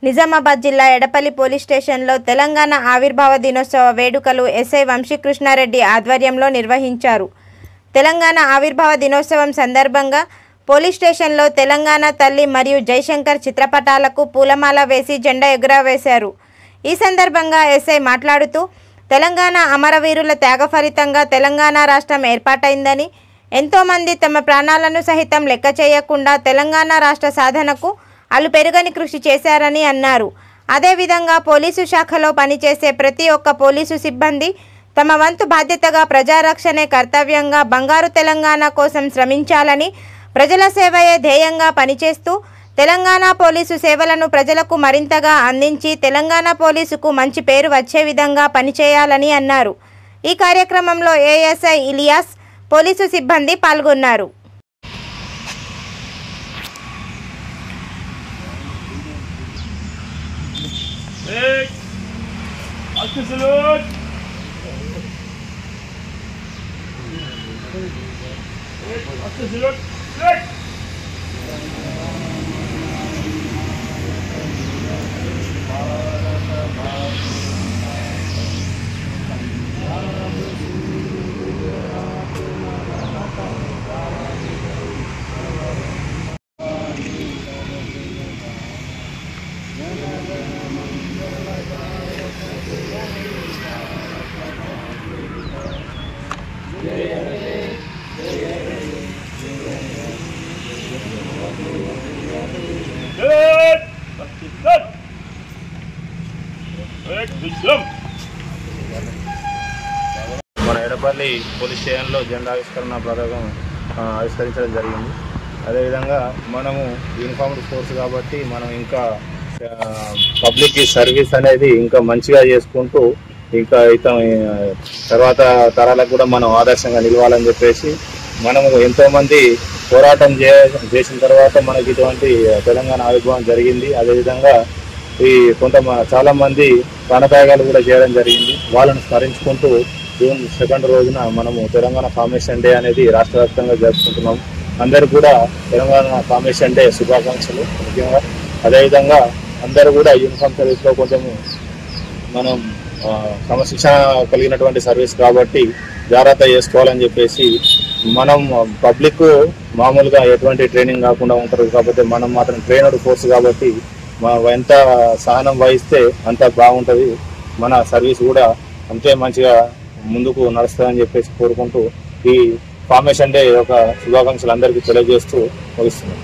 నిజామాబాద్ జిల్లా ఎడపల్లి పోలీస్ స్టేషన్లో తెలంగాణ ఆవిర్భావ దినోత్సవ వేడుకలు ఎస్ఐ వంశీకృష్ణారెడ్డి ఆధ్వర్యంలో నిర్వహించారు. తెలంగాణ ఆవిర్భావ దినోత్సవం సందర్భంగా పోలీస్ స్టేషన్లో తెలంగాణ తల్లి మరియు జయశంకర్ చిత్రపటాలకు పూలమాల వేసి జెండా ఎగురవేశారు. ఈ సందర్భంగా ఎస్ఐ మాట్లాడుతూ తెలంగాణ అమరవీరుల త్యాగ ఫలితంగా తెలంగాణ రాష్ట్రం ఏర్పాటైందని, ఎంతోమంది తమ ప్రాణాలను సహితం లెక్క చేయకుండా తెలంగాణ రాష్ట్ర సాధనకు అలుపెరుగని కృషి చేశారని అన్నారు. అదేవిధంగా పోలీసు శాఖలో పనిచేసే ప్రతి ఒక్క పోలీసు సిబ్బంది తమ వంతు బాధ్యతగా ప్రజారక్షణే కర్తవ్యంగా బంగారు తెలంగాణ కోసం శ్రమించాలని, ప్రజల సేవయే ధ్యేయంగా పనిచేస్తూ తెలంగాణ పోలీసు సేవలను ప్రజలకు మరింతగా అందించి తెలంగాణ పోలీసుకు మంచి పేరు వచ్చే విధంగా పనిచేయాలని అన్నారు. ఈ కార్యక్రమంలో ఏఎస్ఐ ఇలియాస్, పోలీసు సిబ్బంది పాల్గొన్నారు. మన ఎడపల్లి పోలీస్ స్టేషన్లో జెండా ఆవిష్కరణ పథకం ఆవిష్కరించడం జరిగింది. అదేవిధంగా మనము యూనిఫామ్డ్ ఫోర్స్ కాబట్టి మనం ఇంకా పబ్లిక్ సర్వీస్ అనేది ఇంకా మంచిగా చేసుకుంటూ ఇంకా తర్వాత తరాలకు కూడా మనం ఆదర్శంగా నిలవాలని చెప్పేసి మనము ఎంతోమంది పోరాటం చేసిన తర్వాత మనకి ఇటువంటి తెలంగాణ ఆవిర్భావం జరిగింది. అదేవిధంగా చాలామంది ప్రాణత్యాగాలు కూడా చేయడం జరిగింది. వాళ్ళను స్మరించుకుంటూ జూన్ 2 రోజున మనము తెలంగాణ ఫార్మేషన్ డే అనేది రాష్ట్ర వ్యాప్తంగా జరుపుకుంటున్నాం. అందరూ కూడా తెలంగాణ ఫార్మేషన్ డే శుభాకాంక్షలు. ముఖ్యంగా అదేవిధంగా అందరూ కూడా యూనిఫామ్ సర్వీస్లో కొంచెము మనం క్రమశిక్షణ కలిగినటువంటి సర్వీస్ కాబట్టి జాగ్రత్త చేసుకోవాలని చెప్పేసి మనం పబ్లిక్ మామూలుగా ఎటువంటి ట్రైనింగ్ కాకుండా ఉంటారు కాబట్టి మనం మాత్రం ట్రైనర్ ఫోర్స్ కాబట్టి ఎంత సహనం వహిస్తే అంత బాగుంటుంది, మన సర్వీస్ కూడా అంతే మంచిగా ముందుకు నడుస్తుందని చెప్పేసి కోరుకుంటూ ఈ ఫార్మేషన్ డే యొక్క శుభాకాంక్షలు అందరికీ తెలియజేస్తూ ముగిస్తున్నాం.